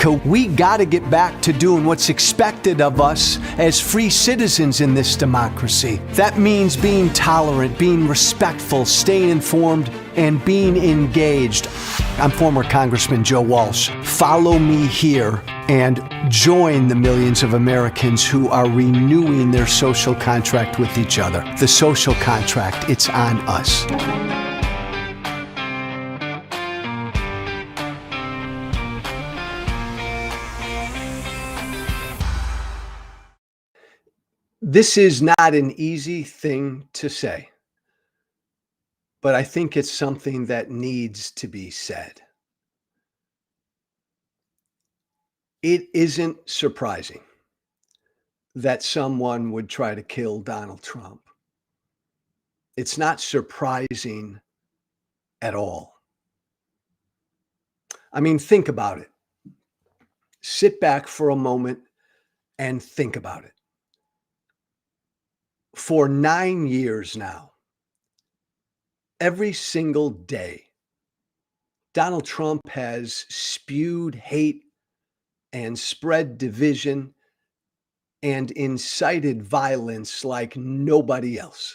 We got to get back to doing what's expected of us as free citizens in this democracy. That means being tolerant, being respectful, staying informed, and being engaged. I'm former Congressman Joe Walsh. Follow me here and join the millions of Americans who are renewing their social contract with each other. The social contract, it's on us. This is not an easy thing to say, but I think it's something that needs to be said. It isn't surprising that someone would try to kill Donald Trump. It's not surprising at all. I mean, think about it. Sit back for a moment and think about it. For 9 years now, every single day, Donald Trump has spewed hate and spread division and incited violence like nobody else.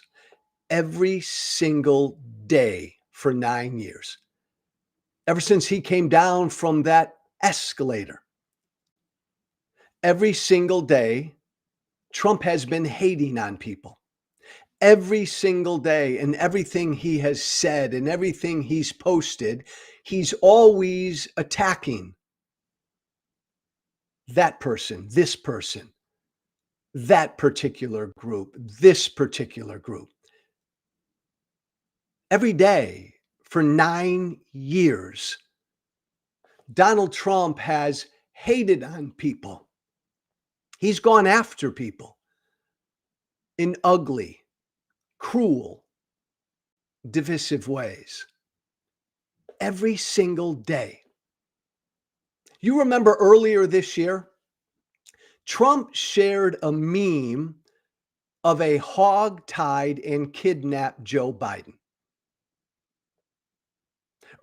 Every single day for 9 years. Ever since he came down from that escalator. Every single day, Trump has been hating on people. Every single day, and everything he has said and everything he's posted, he's always attacking that person, this person, that particular group, this particular group. Every day for 9 years, Donald Trump has hated on people. He's gone after people in ugly, cruel, divisive ways. Every single day. You remember earlier this year, Trump shared a meme of a hog-tied and kidnapped Joe Biden.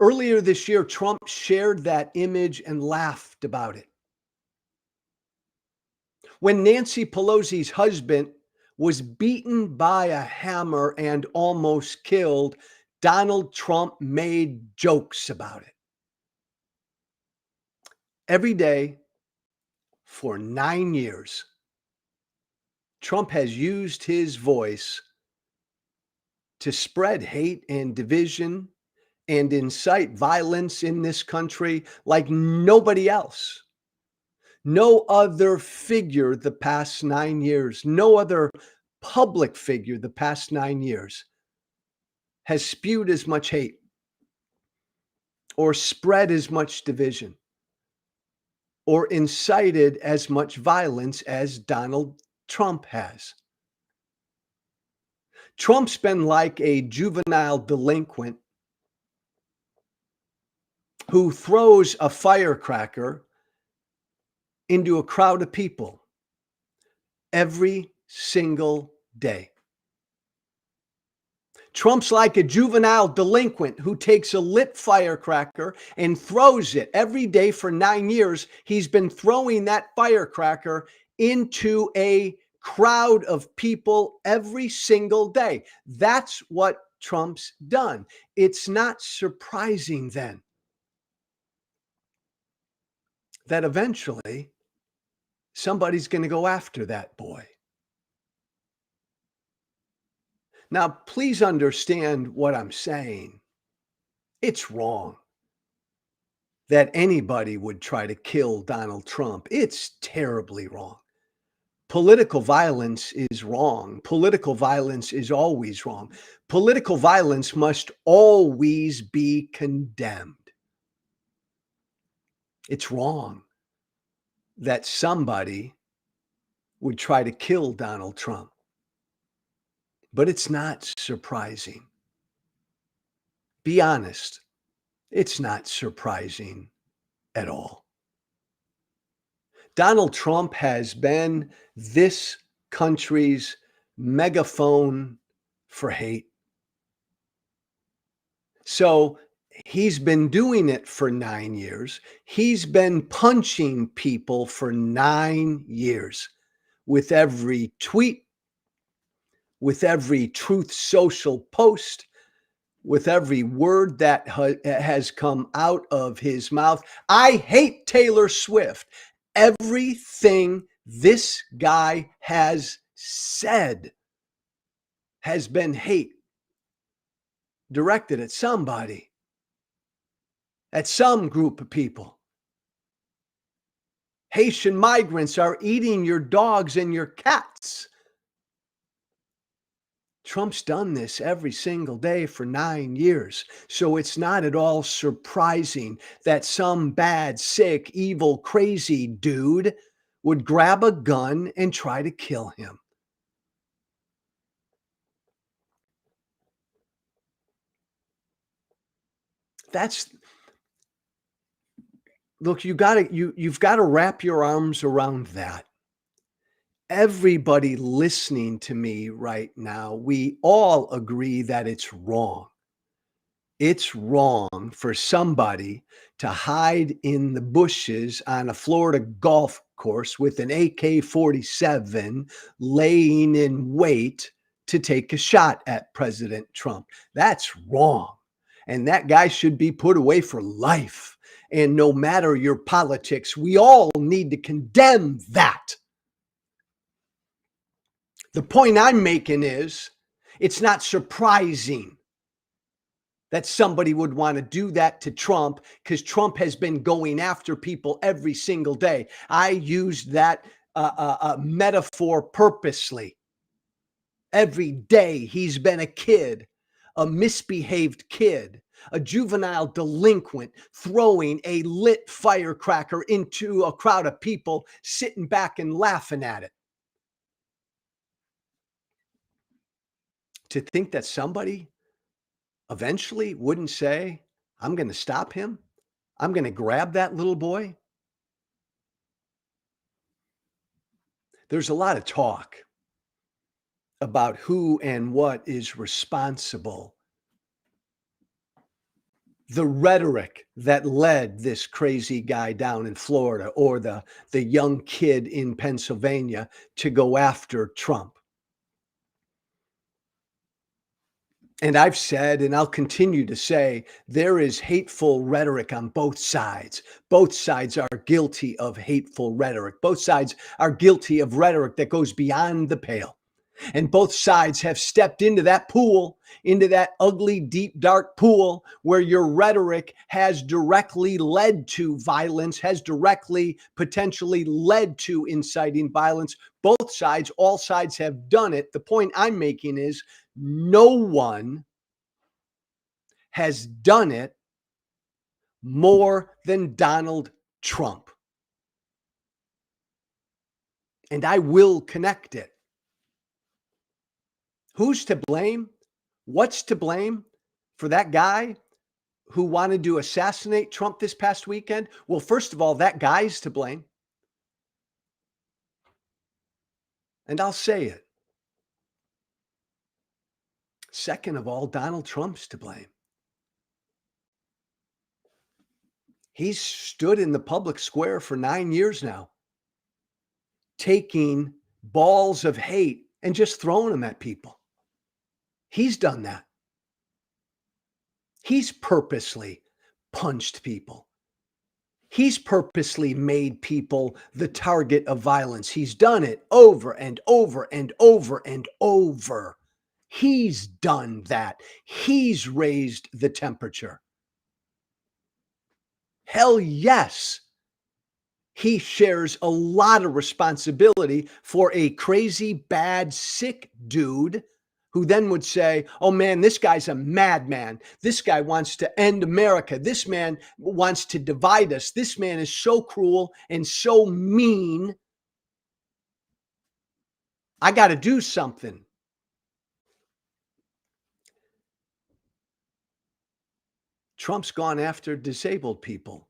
Earlier this year, Trump shared that image and laughed about it. When Nancy Pelosi's husband was beaten by a hammer and almost killed, Donald Trump made jokes about it. Every day for 9 years, Trump has used his voice to spread hate and division and incite violence in this country like nobody else. No other figure the past 9 years, no other public figure the past 9 years has spewed as much hate or spread as much division or incited as much violence as Donald Trump has. Trump's been like a juvenile delinquent who throws a firecracker into a crowd of people every single day. Trump's like a juvenile delinquent who takes a lit firecracker and throws it every day for 9 years. He's been throwing that firecracker into a crowd of people every single day. That's what Trump's done. It's not surprising then that eventually somebody's going to go after that boy. Now, please understand what I'm saying. It's wrong that anybody would try to kill Donald Trump. It's terribly wrong. Political violence is wrong. Political violence is always wrong. Political violence must always be condemned. It's wrong that somebody would try to kill Donald Trump. But it's not surprising. Be honest. It's not surprising at all. Donald Trump has been this country's megaphone for hate. So He's been doing it for 9 years. He's been punching people for 9 years with every tweet, with every Truth Social post, with every word that has come out of his mouth. I hate Taylor Swift. Everything this guy has said has been hate directed at somebody, at some group of people. Haitian migrants are eating your dogs and your cats. Trump's done this every single day for 9 years. So it's not at all surprising that some bad, sick, evil, crazy dude would grab a gun and try to kill him. That's look, you've got to wrap your arms around that. Everybody listening to me right now, we all agree that it's wrong. It's wrong for somebody to hide in the bushes on a Florida golf course with an AK-47 laying in wait to take a shot at President Trump. That's wrong. And that guy should be put away for life. And no matter your politics, we all need to condemn that. The point I'm making is it's not surprising that somebody would want to do that to Trump because Trump has been going after people every single day. I used that metaphor purposely. Every day he's been a kid, a misbehaved kid, a juvenile delinquent throwing a lit firecracker into a crowd of people sitting back and laughing at it. To think that somebody eventually wouldn't say, I'm going to stop him. I'm going to grab that little boy. There's a lot of talk about who and what is responsible. The rhetoric that led this crazy guy down in Florida or the young kid in Pennsylvania to go after Trump. And I've said, and I'll continue to say, there is hateful rhetoric on both sides. Both sides are guilty of hateful rhetoric. Both sides are guilty of rhetoric that goes beyond the pale. And both sides have stepped into that pool, into that ugly, deep, dark pool where your rhetoric has directly led to violence, has directly potentially led to inciting violence. Both sides, all sides have done it. The point I'm making is no one has done it more than Donald Trump. And I will connect it. Who's to blame? What's to blame for that guy who wanted to assassinate Trump this past weekend? Well, first of all, that guy's to blame. And I'll say it. Second of all, Donald Trump's to blame. He's stood in the public square for 9 years now, taking balls of hate and just throwing them at people. He's done that. He's purposely punched people. He's purposely made people the target of violence. He's done it over and over and over and over. He's done that. He's raised the temperature. Hell yes. He shares a lot of responsibility for a crazy, bad, sick dude who then would say, oh man, this guy's a madman. This guy wants to end America. This man wants to divide us. This man is so cruel and so mean. I got to do something. Trump's gone after disabled people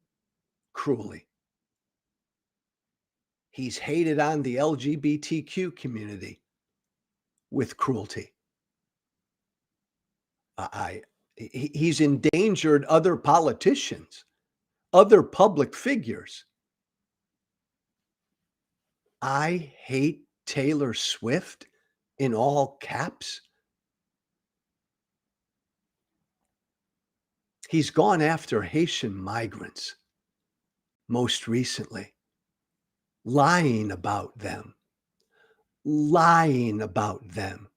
cruelly. He's hated on the LGBTQ community with cruelty. He's endangered other politicians, other public figures. I hate Taylor Swift in all caps. He's gone after Haitian migrants most recently, lying about them, lying about them.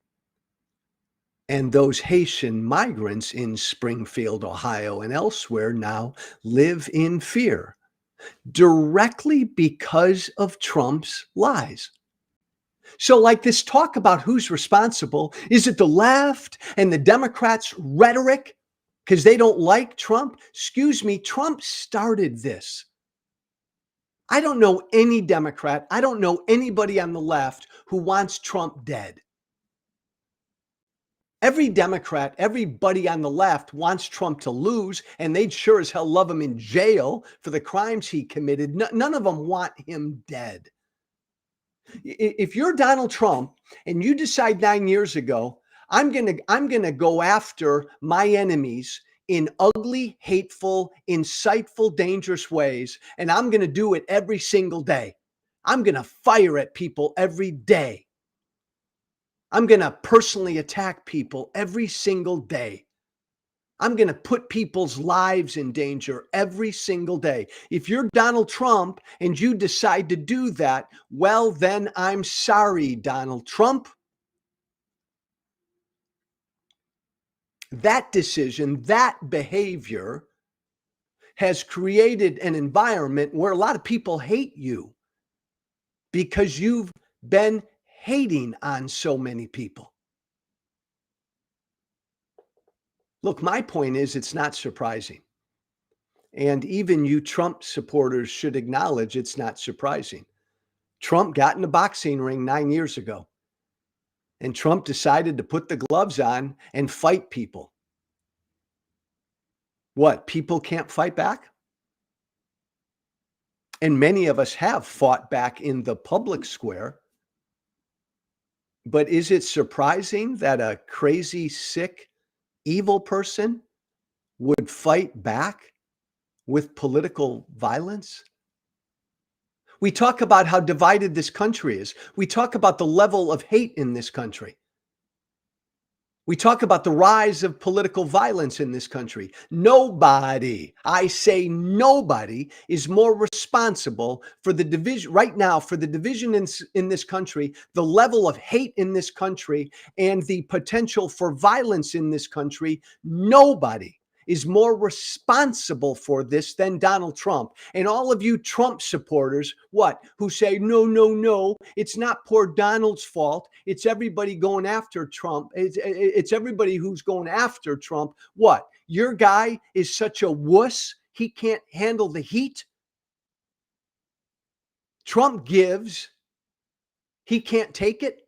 And those Haitian migrants in Springfield, Ohio, and elsewhere now live in fear directly because of Trump's lies. So, like this talk about who's responsible, is it the left and the Democrats' rhetoric because they don't like Trump? Excuse me, Trump started this. I don't know any Democrat, I don't know anybody on the left who wants Trump dead. Every Democrat, everybody on the left wants Trump to lose, and they'd sure as hell love him in jail for the crimes he committed. None of them want him dead. If you're Donald Trump and you decide 9 years ago, I'm gonna go after my enemies in ugly, hateful, insightful, dangerous ways, and I'm gonna do it every single day. I'm gonna fire at people every day. I'm going to personally attack people every single day. I'm going to put people's lives in danger every single day. If you're Donald Trump and you decide to do that, well, then I'm sorry, Donald Trump. That decision, that behavior has created an environment where a lot of people hate you because you've been hating on so many people. Look, my point is it's not surprising. And even you Trump supporters should acknowledge it's not surprising. Trump got in a boxing ring 9 years ago, and Trump decided to put the gloves on and fight people. What? People can't fight back? And many of us have fought back in the public square. But is it surprising that a crazy, sick, evil person would fight back with political violence? We talk about how divided this country is. We talk about the level of hate in this country. We talk about the rise of political violence in this country. Nobody, I say nobody, is more responsible for the division right now, for the division in this country, the level of hate in this country, and the potential for violence in this country. Nobody is more responsible for this than Donald Trump. And all of you Trump supporters, what? Who say, no, no, no, it's not poor Donald's fault. It's everybody going after Trump. It's everybody who's going after Trump. What? Your guy is such a wuss, he can't handle the heat. Trump gives, he can't take it.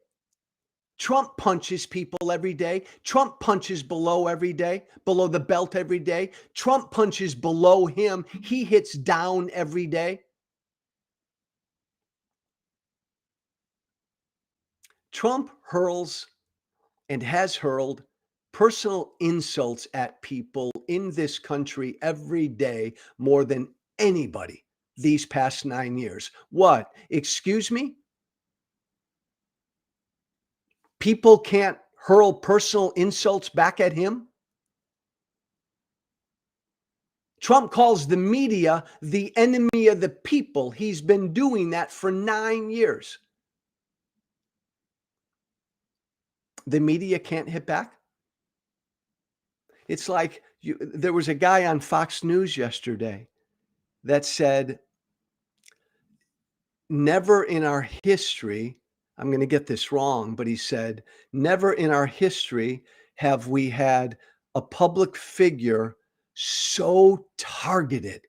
Trump punches people every day. Trump punches below every day, below the belt every day. Trump punches below him. He hits down every day. Trump hurls and has hurled personal insults at people in this country every day more than anybody these past 9 years. What? Excuse me? People can't hurl personal insults back at him? Trump calls the media the enemy of the people. He's been doing that for 9 years. The media can't hit back? It's like there was a guy on Fox News yesterday that said, never in our history, I'm going to get this wrong, but he said, never in our history have we had a public figure so targeted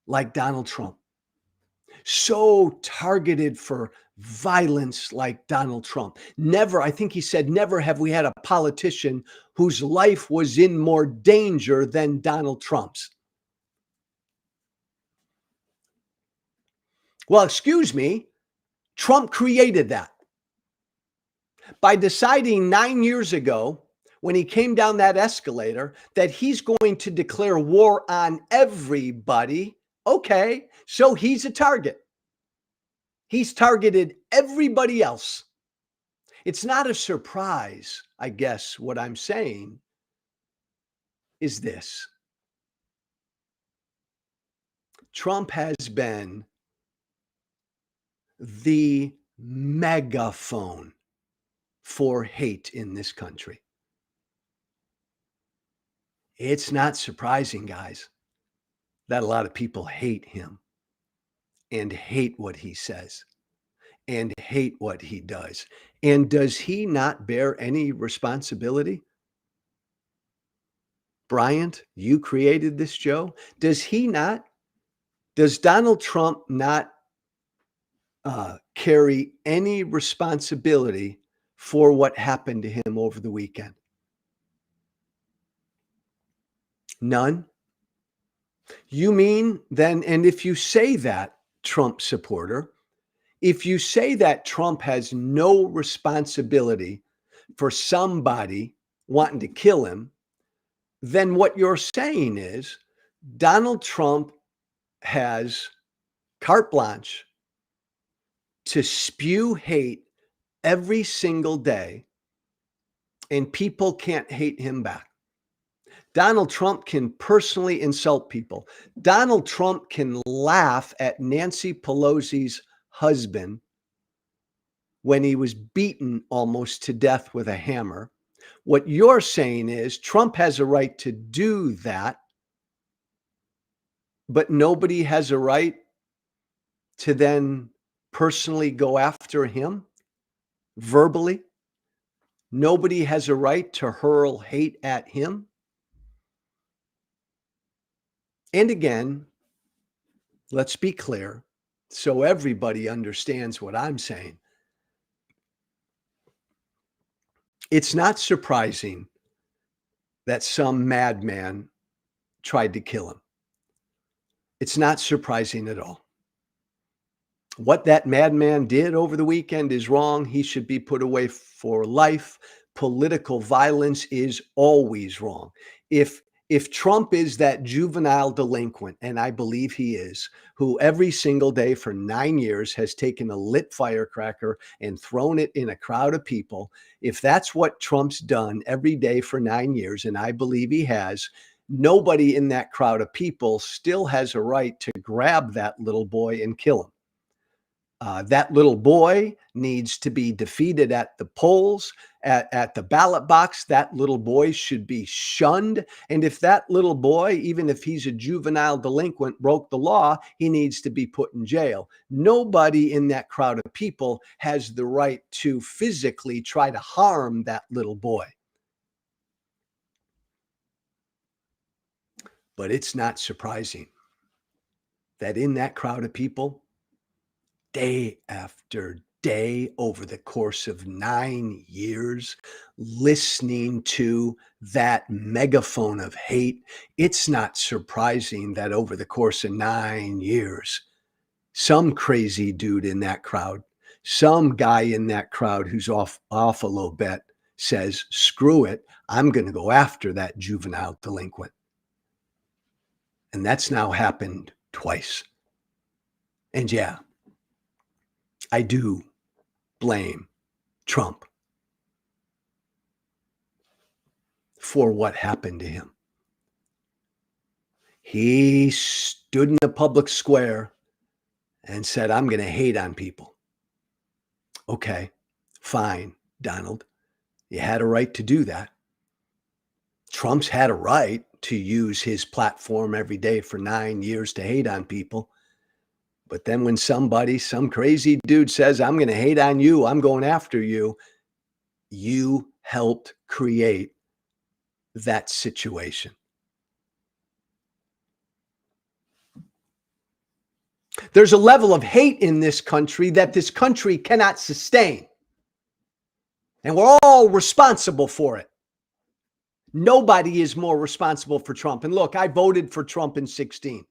like Donald Trump, so targeted for violence like Donald Trump. Never, I think he said, never have we had a politician whose life was in more danger than Donald Trump's. Well, excuse me, Trump created that by deciding 9 years ago when he came down that escalator that he's going to declare war on everybody. Okay, so he's a target. He's targeted everybody else. It's not a surprise, I guess what I'm saying is this. Trump has been the megaphone for hate in this country. It's not surprising, guys, that a lot of people hate him and hate what he says and hate what he does. And does he not bear any responsibility? Bryant, you created this show. Does he not? Does Donald Trump not carry any responsibility for what happened to him over the weekend? None? You mean then, and if you say that, Trump supporter, if you say that Trump has no responsibility for somebody wanting to kill him, then what you're saying is Donald Trump has carte blanche to spew hate every single day, and people can't hate him back. Donald Trump can personally insult people. Donald Trump can laugh at Nancy Pelosi's husband when he was beaten almost to death with a hammer. What you're saying is Trump has a right to do that, but nobody has a right to then personally go after him verbally. Nobody has a right to hurl hate at him. And again, let's be clear so everybody understands what I'm saying. It's not surprising that some madman tried to kill him. It's not surprising at all. What that madman did over the weekend is wrong. He should be put away for life. Political violence is always wrong. If Trump is that juvenile delinquent, and I believe he is, who every single day for 9 years has taken a lit firecracker and thrown it in a crowd of people, if that's what Trump's done every day for 9 years, and I believe he has, nobody in that crowd of people still has a right to grab that little boy and kill him. That little boy needs to be defeated at the polls, at the ballot box. That little boy should be shunned. And if that little boy, even if he's a juvenile delinquent, broke the law, he needs to be put in jail. Nobody in that crowd of people has the right to physically try to harm that little boy. But it's not surprising that in that crowd of people, day after day over the course of 9 years, listening to that megaphone of hate, it's not surprising that over the course of 9 years, some crazy dude in that crowd, some guy in that crowd who's off a little bit says, screw it, I'm going to go after that juvenile delinquent. And that's now happened twice. And yeah, I do blame Trump for what happened to him. He stood in the public square and said, I'm going to hate on people. Okay, fine, Donald. You had a right to do that. Trump's had a right to use his platform every day for 9 years to hate on people. But then when some crazy dude says, I'm going to hate on you, I'm going after you, you helped create that situation. There's a level of hate in this country that this country cannot sustain. And we're all responsible for it. Nobody is more responsible for Trump. And look, I voted for Trump in 2016.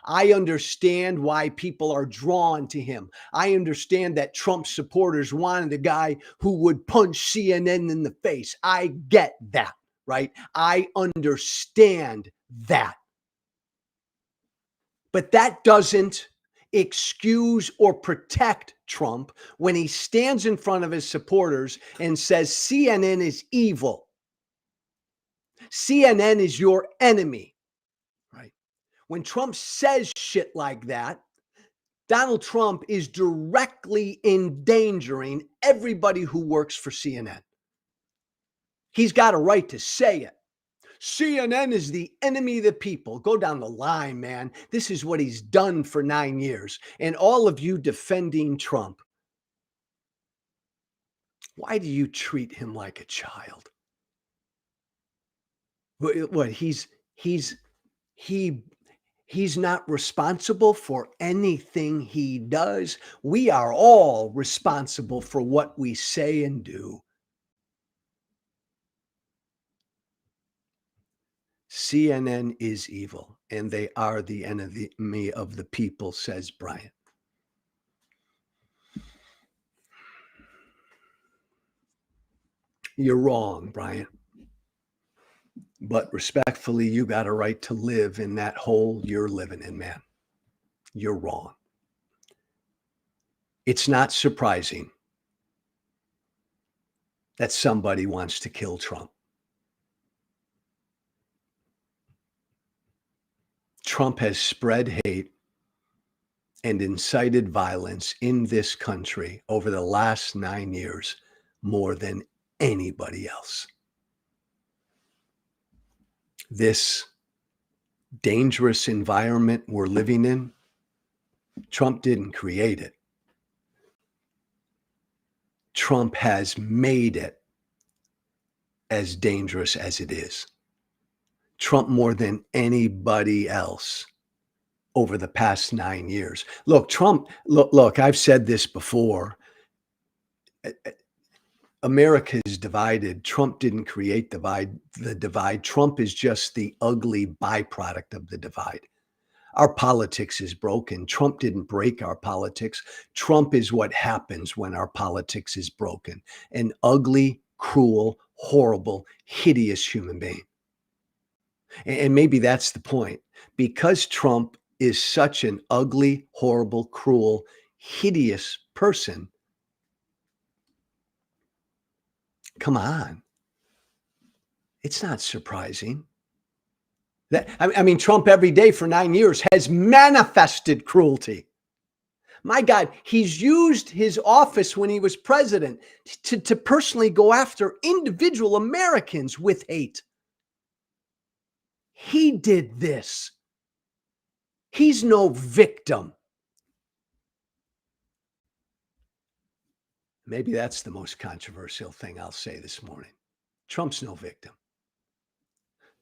I understand why people are drawn to him. I understand that Trump supporters wanted a guy who would punch CNN in the face. I get that. right? I understand that. But that doesn't excuse or protect Trump when he stands in front of his supporters and says CNN is evil. CNN is your enemy, right? When Trump says shit like that, Donald Trump is directly endangering everybody who works for CNN. He's got a right to say it. CNN is the enemy of the people. Go down the line, man. This is what he's done for 9 years. And all of you defending Trump, why do you treat him like a child? What he he's not responsible for anything he does. We are all responsible for what we say and do. CNN is evil, and they are the enemy of the people, says Brian. You're wrong, Brian. But respectfully, you got a right to live in that hole you're living in, man. You're wrong. It's not surprising that somebody wants to kill Trump. Trump has spread hate and incited violence in this country over the last 9 years more than anybody else. This dangerous environment we're living in, Trump didn't create it. Trump has made it as dangerous as it is. Trump more than anybody else over the past 9 years. Look, Trump, look, I've said this before. America is divided. Trump didn't create the divide. Trump is just the ugly byproduct of the divide. Our politics is broken. Trump didn't break our politics. Trump is what happens when our politics is broken. An ugly, cruel, horrible, hideous human being. And maybe that's the point. Because Trump is such an ugly, horrible, cruel, hideous person, come on. It's not surprising. I mean, Trump every day for 9 years has manifested cruelty. My God, he's used his office when he was president to personally go after individual Americans with hate. He did this. He's no victim. Maybe that's the most controversial thing I'll say this morning. Trump's no victim.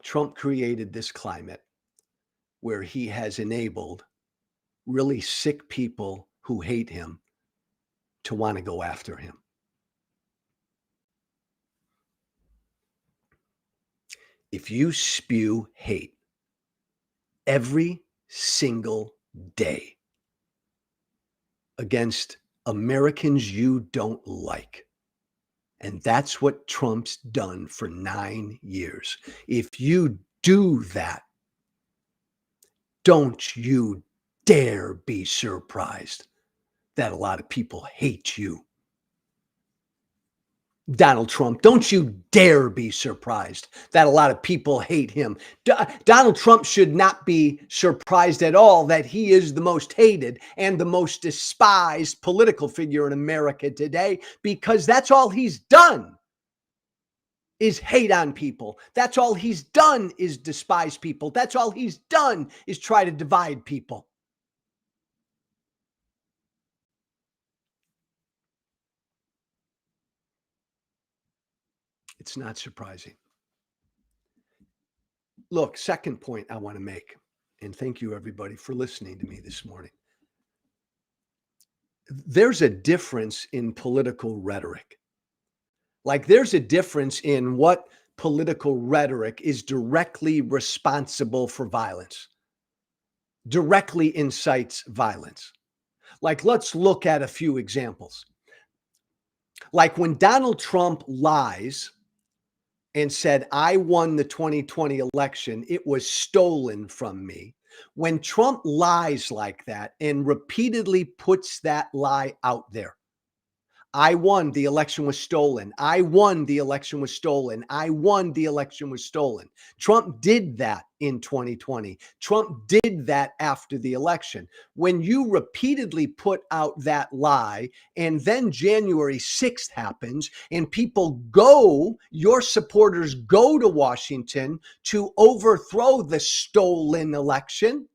Trump created this climate where he has enabled really sick people who hate him to want to go after him. If you spew hate every single day against Americans you don't like, and that's what Trump's done for 9 years. If you do that, don't you dare be surprised that a lot of people hate you. Donald Trump, don't you dare be surprised that a lot of people hate him. Donald Trump should not be surprised at all that he is the most hated and the most despised political figure in America today, because that's all he's done is hate on people. That's all he's done is despise people. That's all he's done is try to divide people. It's not surprising. Look, second point I want to make, and thank you everybody for listening to me this morning. There's a difference in political rhetoric. Like there's a difference in what political rhetoric is directly responsible for violence, directly incites violence. Like let's look at a few examples. Like when Donald Trump lies and said, I won the 2020 election, it was stolen from me. When Trump lies like that and repeatedly puts that lie out there, I won, the election was stolen. I won, the election was stolen. I won, the election was stolen. Trump did that in 2020. Trump did that after the election. When you repeatedly put out that lie, and then January 6th happens, and people go, your supporters go to Washington to overthrow the stolen election,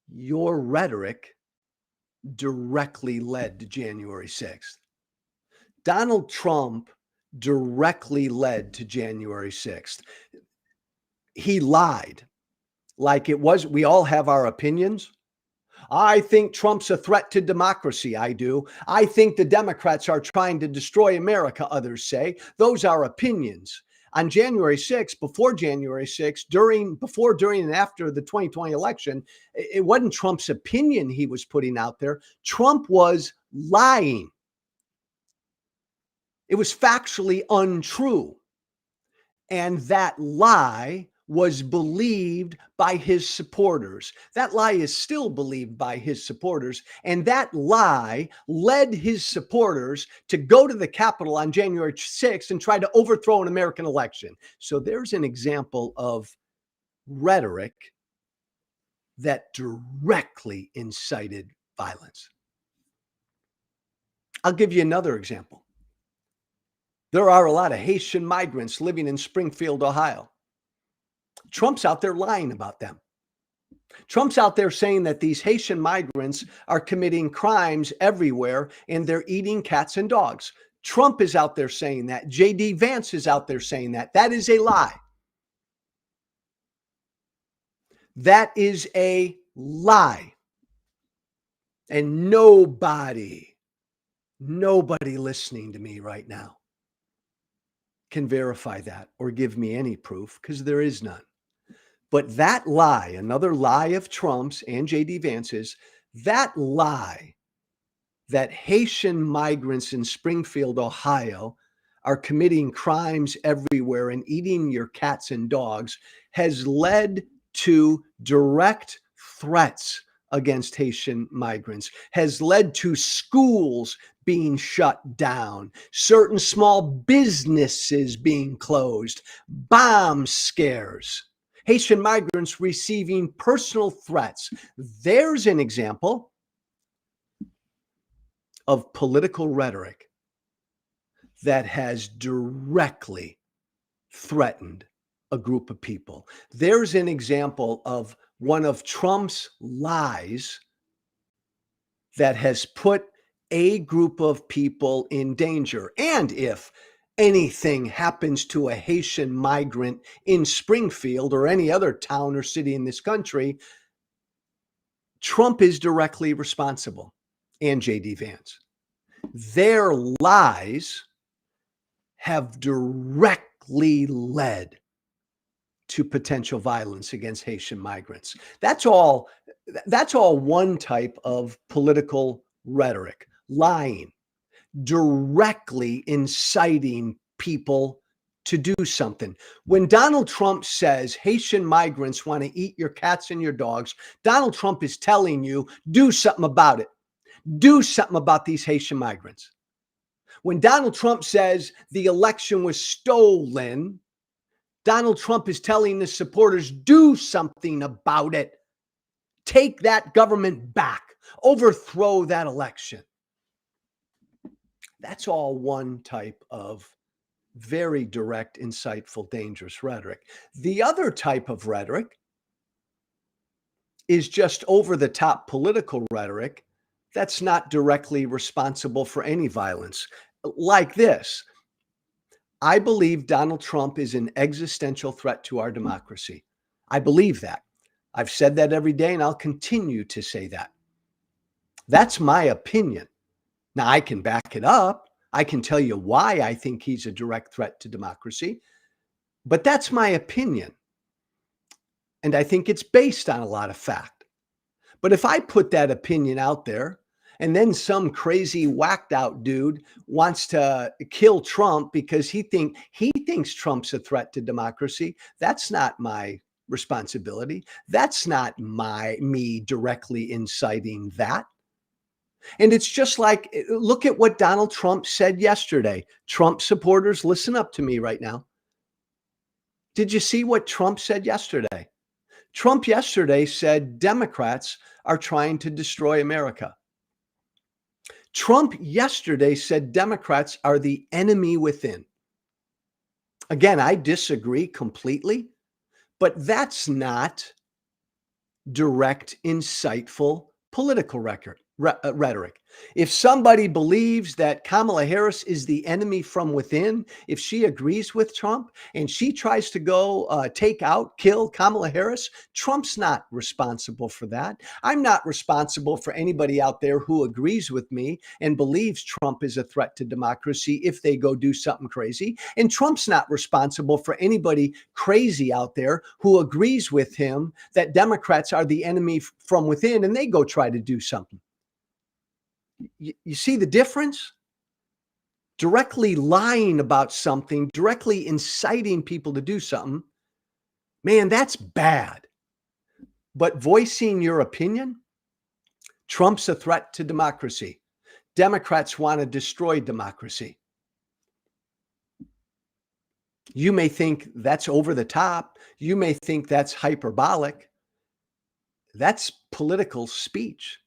your rhetoric directly led to January 6th. Donald Trump directly led to January 6th. He lied like it was. We all have our opinions. I think Trump's a threat to democracy. I do. I think the Democrats are trying to destroy America, others say. Those are opinions. On January 6th, before January 6th, before, during, and after the 2020 election, it wasn't Trump's opinion he was putting out there. Trump was lying. It was factually untrue. And that lie was believed by his supporters. That lie is still believed by his supporters. And that lie led his supporters to go to the Capitol on January 6th and try to overthrow an American election. So there's an example of rhetoric that directly incited violence. I'll give you another example. There are a lot of Haitian migrants living in Springfield, Ohio. Trump's out there lying about them. Trump's out there saying that these Haitian migrants are committing crimes everywhere and they're eating cats and dogs. Trump is out there saying that. J.D. Vance is out there saying that. That is a lie. That is a lie. And nobody listening to me right now can verify that or give me any proof, because there is none. But that lie, another lie of Trump's and J.D. Vance's, that lie that Haitian migrants in Springfield, Ohio are committing crimes everywhere and eating your cats and dogs has led to direct threats against Haitian migrants, has led to schools being shut down, certain small businesses being closed, bomb scares, Haitian migrants receiving personal threats. There's an example of political rhetoric that has directly threatened a group of people. There's an example of one of Trump's lies that has put a group of people in danger. And if anything happens to a Haitian migrant in Springfield or any other town or city in this country, Trump is directly responsible, and J.D. Vance. Their lies have directly led to potential violence against Haitian migrants. That's all one type of political rhetoric, lying, directly inciting people to do something. When Donald Trump says Haitian migrants want to eat your cats and your dogs, Donald Trump is telling you, do something about it. Do something about these Haitian migrants. When Donald Trump says the election was stolen, Donald Trump is telling his supporters, do something about it. Take that government back. Overthrow that election. That's all one type of very direct, insightful, dangerous rhetoric. The other type of rhetoric is just over-the-top political rhetoric that's not directly responsible for any violence. Like this: I believe Donald Trump is an existential threat to our democracy. I believe that. I've said that every day, and I'll continue to say that. That's my opinion. Now, I can back it up. I can tell you why I think he's a direct threat to democracy, but that's my opinion. And I think it's based on a lot of fact. But if I put that opinion out there And then some crazy whacked out dude wants to kill Trump because he thinks Trump's a threat to democracy. That's not my responsibility. That's not me directly inciting that. And it's just like, look at what Donald Trump said yesterday. Trump supporters, listen up to me right now. Did you see what Trump said yesterday? Trump yesterday said Democrats are trying to destroy America. Trump yesterday said Democrats are the enemy within. Again, I disagree completely, but that's not direct, insightful political rhetoric. If somebody believes that Kamala Harris is the enemy from within, if she agrees with Trump and she tries to go kill Kamala Harris, Trump's not responsible for that. I'm not responsible for anybody out there who agrees with me and believes Trump is a threat to democracy if they go do something crazy. And Trump's not responsible for anybody crazy out there who agrees with him that Democrats are the enemy from within and they go try to do something. You see the difference? Directly lying about something, directly inciting people to do something, man, that's bad. But voicing your opinion, Trump's a threat to democracy. Democrats want to destroy democracy. You may think that's over the top. You may think that's hyperbolic. That's political speech.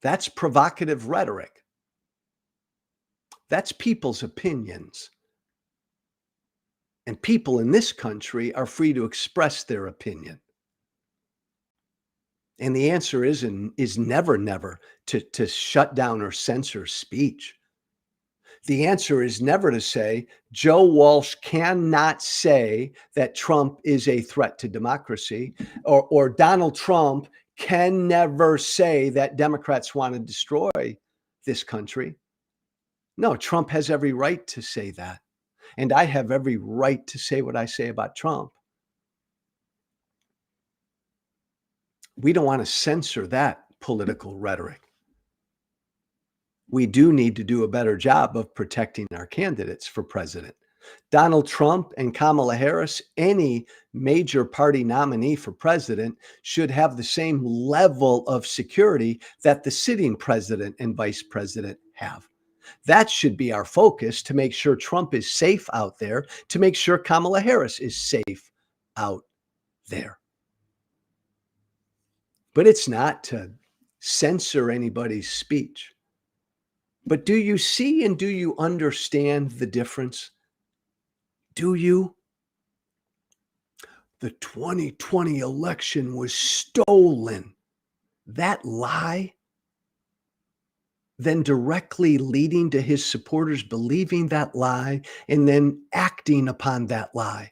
That's provocative rhetoric. That's people's opinions. And people in this country are free to express their opinion. And the answer is never to shut down or censor speech. The answer is never to say Joe Walsh cannot say that Trump is a threat to democracy, or Donald Trump can never say that Democrats want to destroy this country. No, Trump has every right to say that. And I have every right to say what I say about Trump. We don't want to censor that political rhetoric. We do need to do a better job of protecting our candidates for president. Donald Trump and Kamala Harris, any major party nominee for president, should have the same level of security that the sitting president and vice president have. That should be our focus, to make sure Trump is safe out there, to make sure Kamala Harris is safe out there. But it's not to censor anybody's speech. But do you see and do you understand the difference? Do you? The 2020 election was stolen. That lie, then directly leading to his supporters believing that lie and then acting upon that lie.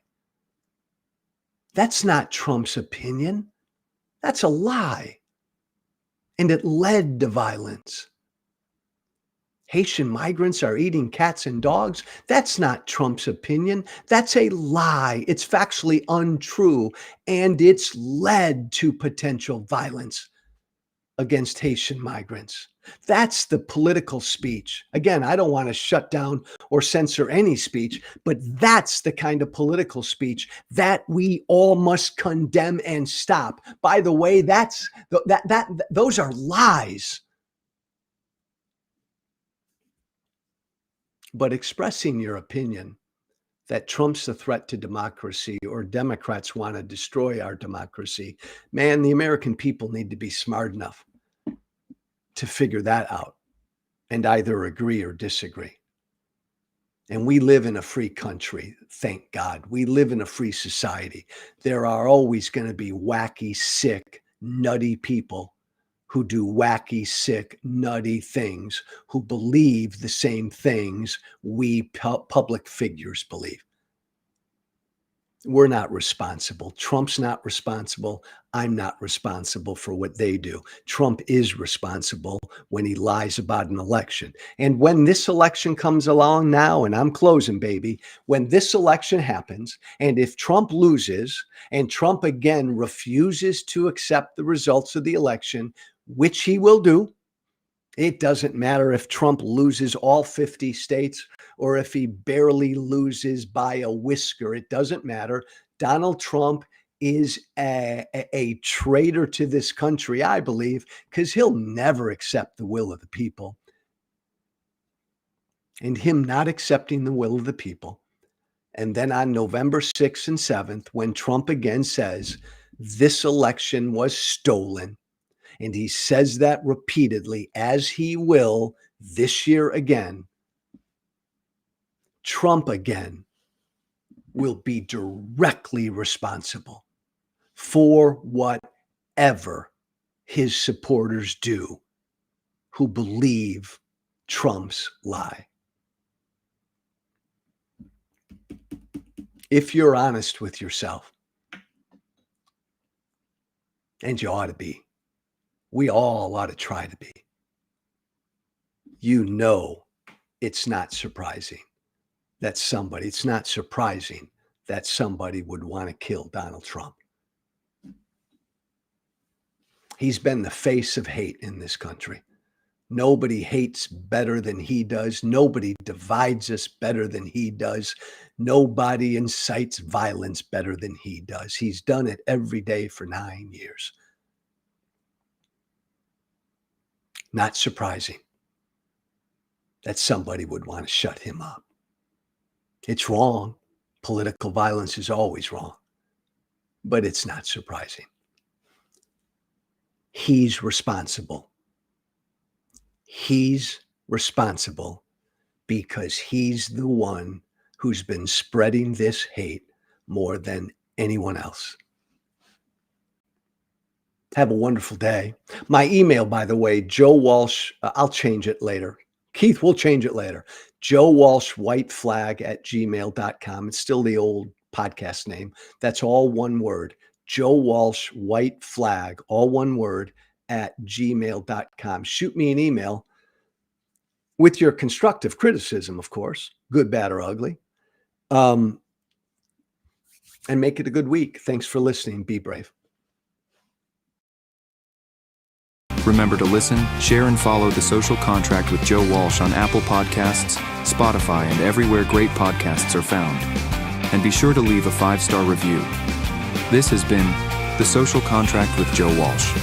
That's not Trump's opinion. That's a lie. And it led to violence. Haitian migrants are eating cats and dogs. That's not Trump's opinion. That's a lie. It's factually untrue. And it's led to potential violence against Haitian migrants. That's the political speech. Again, I don't want to shut down or censor any speech, but that's the kind of political speech that we all must condemn and stop. By the way, those are lies. But expressing your opinion that Trump's a threat to democracy or Democrats want to destroy our democracy, man, the American people need to be smart enough to figure that out and either agree or disagree. And we live in a free country, thank God. We live in a free society. There are always going to be wacky, sick, nutty people who do wacky, sick, nutty things, who believe the same things we public figures believe. We're not responsible. Trump's not responsible. I'm not responsible for what they do. Trump is responsible when he lies about an election. And when this election comes along now, and I'm closing, baby, when this election happens, and if Trump loses and Trump again refuses to accept the results of the election, which he will do. It doesn't matter if Trump loses all 50 states or if he barely loses by a whisker. It doesn't matter. Donald Trump is a traitor to this country, I believe, because he'll never accept the will of the people. And him not accepting the will of the people. And then on November 6th and 7th, when Trump again says this election was stolen, and he says that repeatedly, as he will this year again, Trump again will be directly responsible for whatever his supporters do who believe Trump's lie. If you're honest with yourself, and you ought to be, we all ought to try to be, you know it's not surprising that somebody would want to kill Donald Trump. He's been the face of hate in this country. Nobody hates better than he does. Nobody divides us better than he does. Nobody incites violence better than he does. He's done it every day for 9 years. Not surprising that somebody would want to shut him up. It's wrong. Political violence is always wrong, but it's not surprising. He's responsible. He's responsible because he's the one who's been spreading this hate more than anyone else. Have a wonderful day. My email, by the way, Joe Walsh, I'll change it later. Keith, we'll change it later. Joe Walsh whiteflag@gmail.com. It's still the old podcast name. That's all one word. Joe Walsh whiteflag, all one word, @gmail.com. Shoot me an email with your constructive criticism, of course, good, bad, or ugly. And make it a good week. Thanks for listening. Be brave. Remember to listen, share, and follow The Social Contract with Joe Walsh on Apple Podcasts, Spotify, and everywhere great podcasts are found. And be sure to leave a 5-star review. This has been The Social Contract with Joe Walsh.